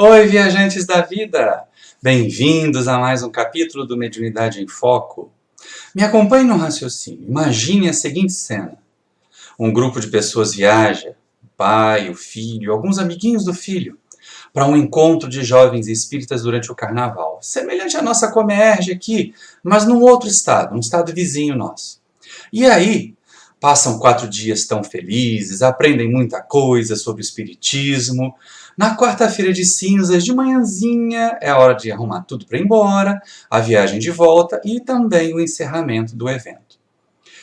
Oi, viajantes da vida! Bem-vindos a mais um capítulo do Mediunidade em Foco. Me acompanhe no raciocínio. Imagine a seguinte cena. Um grupo de pessoas viaja, o pai, o filho, alguns amiguinhos do filho, para um encontro de jovens espíritas durante o carnaval. Semelhante à nossa Comerge aqui, mas num outro estado, um estado vizinho nosso. E aí, passam 4 dias tão felizes, aprendem muita coisa sobre o espiritismo. Na quarta-feira de cinzas, de manhãzinha, é a hora de arrumar tudo para ir embora, a viagem de volta e também o encerramento do evento.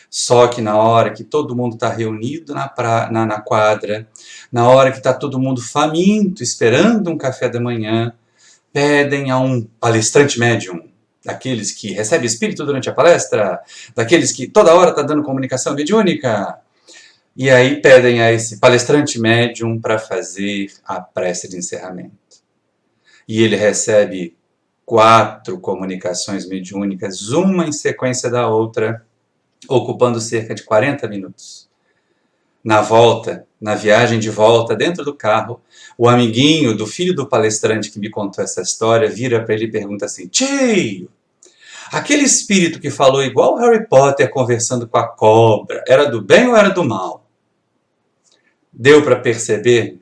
Só que na hora que todo mundo está reunido na quadra, na hora que está todo mundo faminto, esperando um café da manhã, pedem a um palestrante médium, daqueles que recebe espírito durante a palestra, daqueles que toda hora está dando comunicação mediúnica. E aí pedem a esse palestrante médium para fazer a prece de encerramento. E ele recebe 4 comunicações mediúnicas, uma em sequência da outra, ocupando cerca de 40 minutos. Na volta, na viagem de volta, dentro do carro, o amiguinho do filho do palestrante que me contou essa história vira para ele e pergunta assim: tio, aquele espírito que falou igual Harry Potter conversando com a cobra, era do bem ou era do mal? Deu para perceber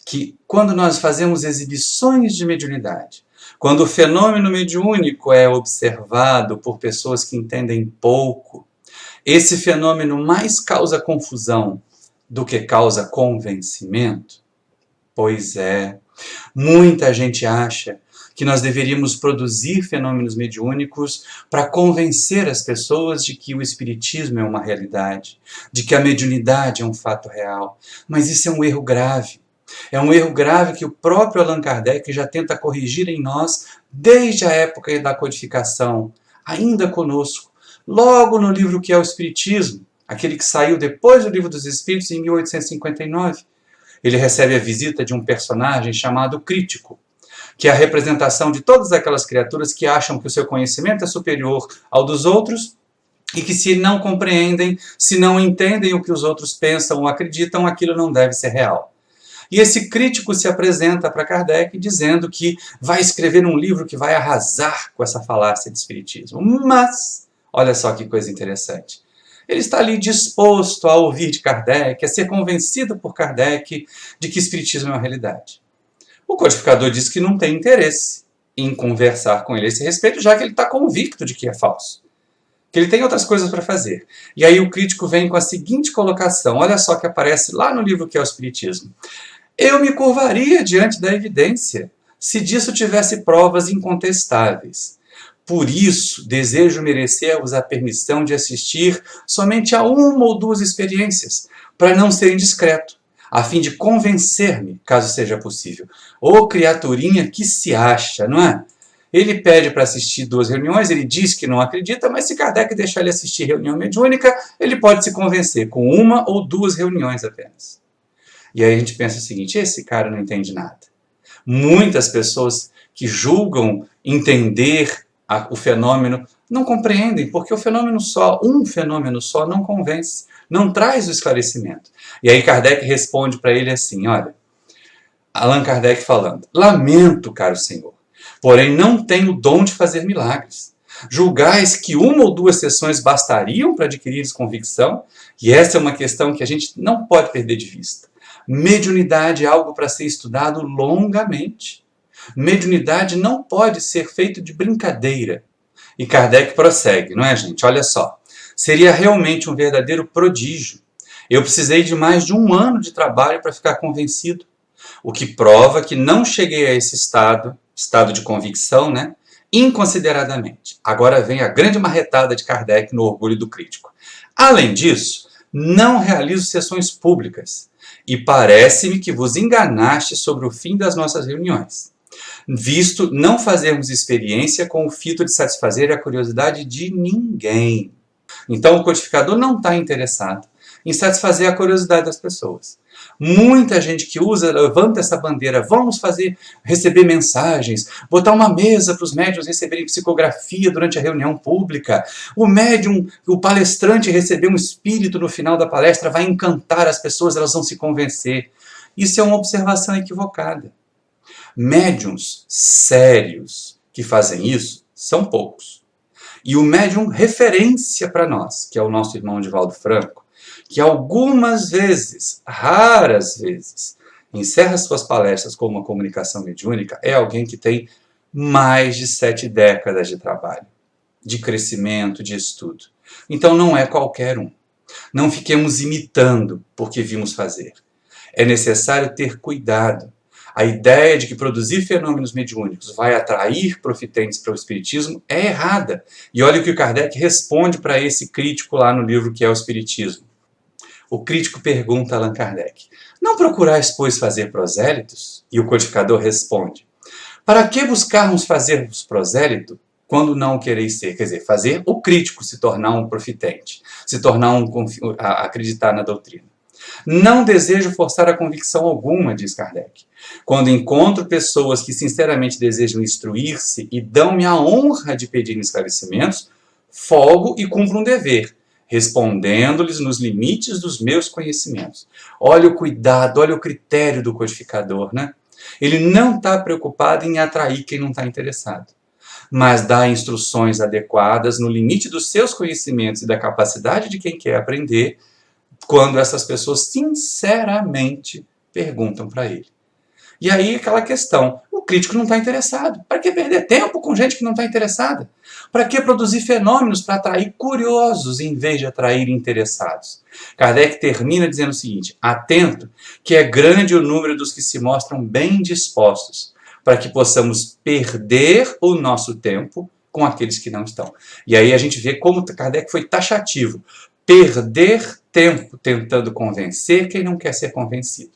que quando nós fazemos exibições de mediunidade, quando o fenômeno mediúnico é observado por pessoas que entendem pouco, esse fenômeno mais causa confusão do que causa convencimento? Pois é, muita gente acha que nós deveríamos produzir fenômenos mediúnicos para convencer as pessoas de que o espiritismo é uma realidade, de que a mediunidade é um fato real. Mas isso é um erro grave. É um erro grave que o próprio Allan Kardec já tenta corrigir em nós desde a época da codificação, ainda conosco, logo no livro que é o Espiritismo, aquele que saiu depois do Livro dos Espíritos em 1859. Ele recebe a visita de um personagem chamado Crítico, que é a representação de todas aquelas criaturas que acham que o seu conhecimento é superior ao dos outros e que se não compreendem, se não entendem o que os outros pensam ou acreditam, aquilo não deve ser real. E esse crítico se apresenta para Kardec dizendo que vai escrever um livro que vai arrasar com essa falácia de espiritismo. Mas, olha só que coisa interessante. Ele está ali disposto a ouvir de Kardec, a ser convencido por Kardec de que espiritismo é uma realidade. O codificador diz que não tem interesse em conversar com ele a esse respeito, já que ele está convicto de que é falso, que ele tem outras coisas para fazer. E aí o crítico vem com a seguinte colocação, olha só que aparece lá no livro que é o Espiritismo. Eu me curvaria diante da evidência, se disso tivesse provas incontestáveis. Por isso, desejo merecer-vos a permissão de assistir somente a 1 ou 2 experiências, para não ser indiscreto, a fim de convencer-me, caso seja possível. Ô criaturinha que se acha, não é? Ele pede para assistir 2 reuniões, ele diz que não acredita, mas se Kardec deixar ele assistir reunião mediúnica, ele pode se convencer com 1 ou 2 reuniões apenas. E aí a gente pensa o seguinte, esse cara não entende nada. Muitas pessoas que julgam entender o fenômeno não compreendem, porque o fenômeno só, um fenômeno só, não convence, não traz o esclarecimento. E aí Kardec responde para ele assim, olha, Allan Kardec falando, lamento, caro senhor, porém não tenho o dom de fazer milagres. Julgais que 1 ou 2 sessões bastariam para adquirir convicção? E essa é uma questão que a gente não pode perder de vista. Mediunidade é algo para ser estudado longamente. Mediunidade não pode ser feito de brincadeira. E Kardec prossegue, não é, gente? Olha só. Seria realmente um verdadeiro prodígio. Eu precisei de mais de 1 ano de trabalho para ficar convencido. O que prova que não cheguei a esse estado de convicção, né? Inconsideradamente. Agora vem a grande marretada de Kardec no Orgulho do Crítico. Além disso, não realizo sessões públicas. E parece-me que vos enganaste sobre o fim das nossas reuniões, visto não fazermos experiência com o fito de satisfazer a curiosidade de ninguém. Então o codificador não está interessado em satisfazer a curiosidade das pessoas. Muita gente que levanta essa bandeira, vamos receber mensagens, botar uma mesa para os médiuns receberem psicografia durante a reunião pública, o médium, o palestrante receber um espírito no final da palestra, vai encantar as pessoas, elas vão se convencer. Isso é uma observação equivocada. Médiuns sérios que fazem isso são poucos. E o médium referência para nós, que é o nosso irmão Divaldo Franco, que algumas vezes, raras vezes, encerra suas palestras com uma comunicação mediúnica, é alguém que tem mais de 7 décadas de trabalho, de crescimento, de estudo. Então não é qualquer um. Não fiquemos imitando porque vimos fazer. É necessário ter cuidado. A ideia de que produzir fenômenos mediúnicos vai atrair profitentes para o espiritismo é errada. E olha o que o Kardec responde para esse crítico lá no livro que é o Espiritismo. O crítico pergunta a Allan Kardec: não procurais, pois, fazer prosélitos? E o codificador responde: para que buscarmos fazer-vos prosélito quando não o quereis ser? Quer dizer, fazer o crítico se tornar um profitente, se tornar acreditar na doutrina. Não desejo forçar a convicção alguma, diz Kardec. Quando encontro pessoas que sinceramente desejam instruir-se e dão-me a honra de pedir esclarecimentos, folgo e cumpro um dever, respondendo-lhes nos limites dos meus conhecimentos. Olha o cuidado, olha o critério do codificador, né? Ele não está preocupado em atrair quem não está interessado, mas dá instruções adequadas no limite dos seus conhecimentos e da capacidade de quem quer aprender, quando essas pessoas sinceramente perguntam para ele. E aí aquela questão, o crítico não está interessado. Para que perder tempo com gente que não está interessada? Para que produzir fenômenos para atrair curiosos em vez de atrair interessados? Kardec termina dizendo o seguinte: atento que é grande o número dos que se mostram bem dispostos, para que possamos perder o nosso tempo com aqueles que não estão. E aí a gente vê como Kardec foi taxativo. Perder tempo tentando convencer quem não quer ser convencido.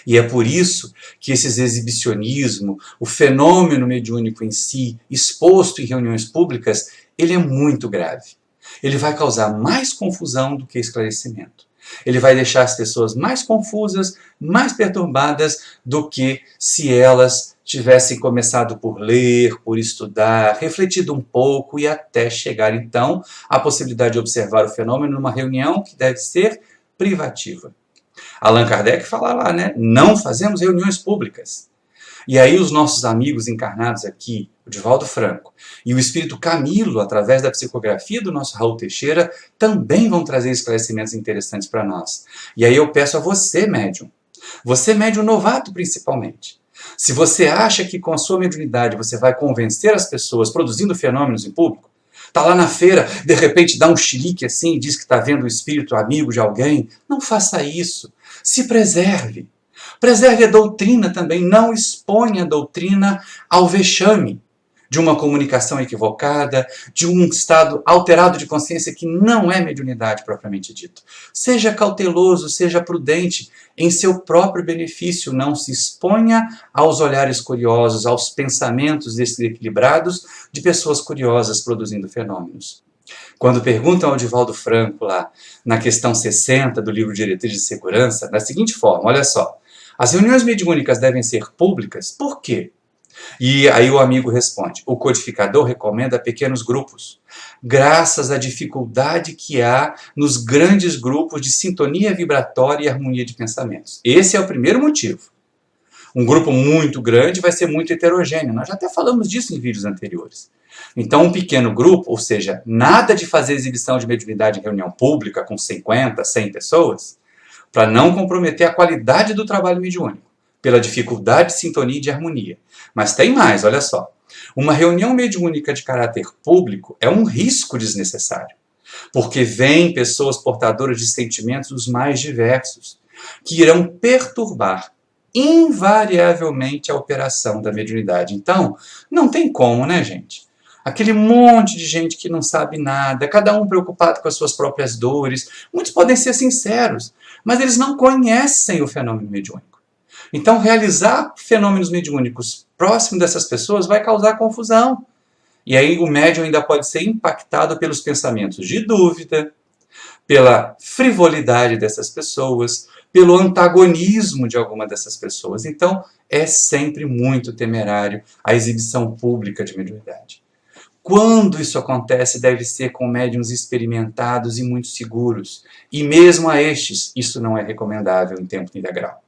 E é por isso que esses exibicionismo, o fenômeno mediúnico em si, exposto em reuniões públicas, ele é muito grave. Ele vai causar mais confusão do que esclarecimento. Ele vai deixar as pessoas mais confusas, mais perturbadas do que se elas tivessem começado por ler, por estudar, refletido um pouco e até chegar então à possibilidade de observar o fenômeno numa reunião que deve ser privativa. Allan Kardec fala lá, né? Não fazemos reuniões públicas. E aí os nossos amigos encarnados aqui, o Divaldo Franco e o Espírito Camilo, através da psicografia do nosso Raul Teixeira, também vão trazer esclarecimentos interessantes para nós. E aí eu peço a você, médium novato principalmente, se você acha que com a sua mediunidade você vai convencer as pessoas produzindo fenômenos em público, está lá na feira, de repente dá um chilique assim e diz que está vendo o espírito amigo de alguém, não faça isso. Se preserve. Preserve a doutrina também. Não exponha a doutrina ao vexame de uma comunicação equivocada, de um estado alterado de consciência que não é mediunidade propriamente dito. Seja cauteloso, seja prudente em seu próprio benefício. Não se exponha aos olhares curiosos, aos pensamentos desequilibrados de pessoas curiosas produzindo fenômenos. Quando perguntam ao Divaldo Franco, lá na questão 60 do livro Diretriz de Segurança, da seguinte forma, olha só: as reuniões mediúnicas devem ser públicas, por quê? E aí o amigo responde: o codificador recomenda pequenos grupos, graças à dificuldade que há nos grandes grupos de sintonia vibratória e harmonia de pensamentos. Esse é o primeiro motivo. Um grupo muito grande vai ser muito heterogêneo. Nós já até falamos disso em vídeos anteriores. Então, um pequeno grupo, ou seja, nada de fazer exibição de mediunidade em reunião pública com 50, 100 pessoas, para não comprometer a qualidade do trabalho mediúnico, pela dificuldade de sintonia e de harmonia. Mas tem mais, olha só. Uma reunião mediúnica de caráter público é um risco desnecessário, porque vêm pessoas portadoras de sentimentos os mais diversos, que irão perturbar invariavelmente a operação da mediunidade. Então, não tem como, né, gente? Aquele monte de gente que não sabe nada, cada um preocupado com as suas próprias dores. Muitos podem ser sinceros, mas eles não conhecem o fenômeno mediúnico. Então, realizar fenômenos mediúnicos próximo dessas pessoas vai causar confusão. E aí o médium ainda pode ser impactado pelos pensamentos de dúvida, pela frivolidade dessas pessoas, pelo antagonismo de alguma dessas pessoas. Então, é sempre muito temerário a exibição pública de mediunidade. Quando isso acontece, deve ser com médiuns experimentados e muito seguros. E mesmo a estes, isso não é recomendável em tempo integral.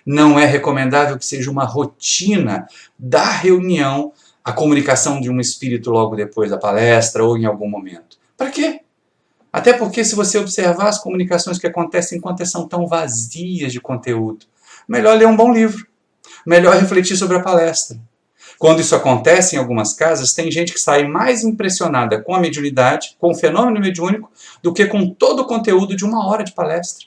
Não é recomendável que seja uma rotina da reunião a comunicação de um espírito logo depois da palestra ou em algum momento. Para quê? Até porque, se você observar as comunicações que acontecem enquanto são tão vazias de conteúdo, melhor ler um bom livro, melhor refletir sobre a palestra. Quando isso acontece em algumas casas, tem gente que sai mais impressionada com a mediunidade, com o fenômeno mediúnico, do que com todo o conteúdo de 1 hora de palestra.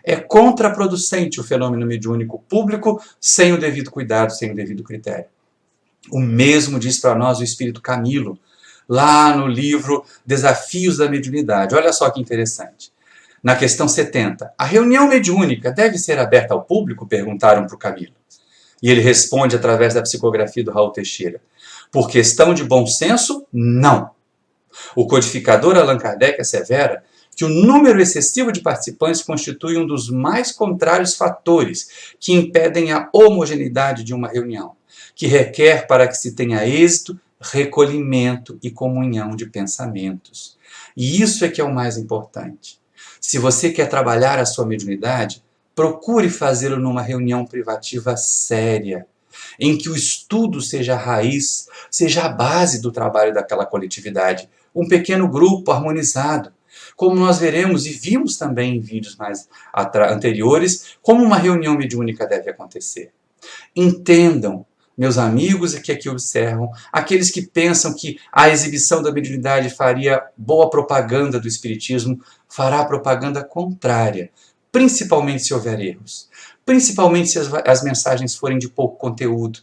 É contraproducente o fenômeno mediúnico público sem o devido cuidado, sem o devido critério. O mesmo diz para nós o Espírito Camilo, lá no livro Desafios da Mediunidade. Olha só que interessante. Na questão 70, a reunião mediúnica deve ser aberta ao público? Perguntaram para o Camilo. E ele responde através da psicografia do Raul Teixeira. Por questão de bom senso, não. O codificador Allan Kardec assevera que o número excessivo de participantes constitui um dos mais contrários fatores que impedem a homogeneidade de uma reunião, que requer, para que se tenha êxito, recolhimento e comunhão de pensamentos. E isso é que é o mais importante. Se você quer trabalhar a sua mediunidade, procure fazê-lo numa reunião privativa séria, em que o estudo seja a raiz, seja a base do trabalho daquela coletividade. Um pequeno grupo harmonizado, como nós veremos e vimos também em vídeos mais anteriores, como uma reunião mediúnica deve acontecer. Entendam, meus amigos que aqui observam, aqueles que pensam que a exibição da mediunidade faria boa propaganda do espiritismo, fará propaganda contrária, principalmente se houver erros, principalmente se as mensagens forem de pouco conteúdo.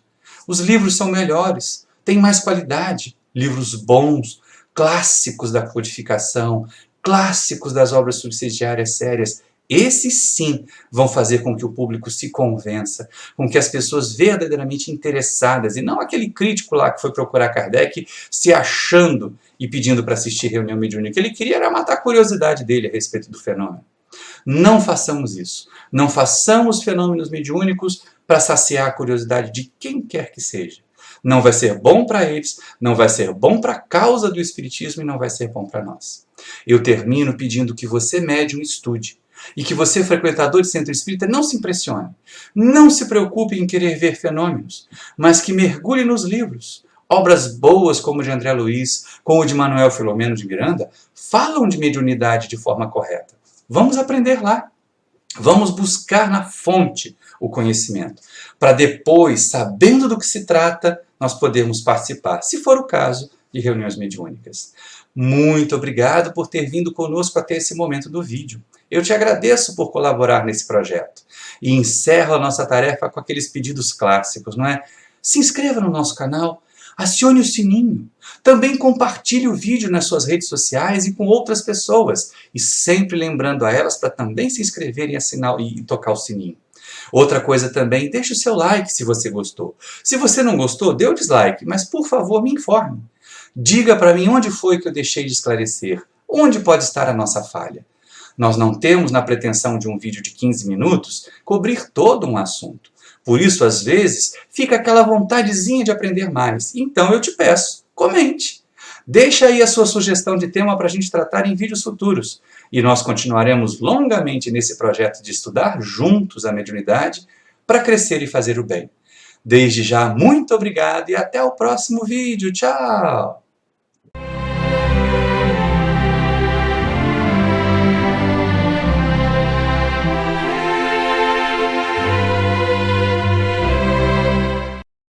Os livros são melhores, têm mais qualidade, livros bons, clássicos da codificação, clássicos das obras subsidiárias sérias. Esses sim vão fazer com que o público se convença, com que as pessoas verdadeiramente interessadas, e não aquele crítico lá que foi procurar Kardec se achando e pedindo para assistir reunião mediúnica. O que ele queria era matar a curiosidade dele a respeito do fenômeno. Não façamos isso. Não façamos fenômenos mediúnicos para saciar a curiosidade de quem quer que seja. Não vai ser bom para eles, não vai ser bom para a causa do espiritismo e não vai ser bom para nós. Eu termino pedindo que você médium estude e que você, frequentador de centro espírita, não se impressione. Não se preocupe em querer ver fenômenos, mas que mergulhe nos livros. Obras boas como o de André Luiz, como o de Manuel Filomeno de Miranda, falam de mediunidade de forma correta. Vamos aprender lá. Vamos buscar na fonte o conhecimento, para depois, sabendo do que se trata, nós podermos participar, se for o caso, de reuniões mediúnicas. Muito obrigado por ter vindo conosco até esse momento do vídeo. Eu te agradeço por colaborar nesse projeto. E encerro a nossa tarefa com aqueles pedidos clássicos, não é? Se inscreva no nosso canal, acione o sininho, também compartilhe o vídeo nas suas redes sociais e com outras pessoas, e sempre lembrando a elas para também se inscreverem e tocar o sininho. Outra coisa também, deixe o seu like se você gostou. Se você não gostou, dê o dislike, mas por favor me informe. Diga para mim onde foi que eu deixei de esclarecer, onde pode estar a nossa falha. Nós não temos na pretensão de um vídeo de 15 minutos cobrir todo um assunto. Por isso, às vezes, fica aquela vontadezinha de aprender mais. Então eu te peço, comente. Deixa aí a sua sugestão de tema para a gente tratar em vídeos futuros. E nós continuaremos longamente nesse projeto de estudar juntos a mediunidade para crescer e fazer o bem. Desde já, muito obrigado e até o próximo vídeo. Tchau!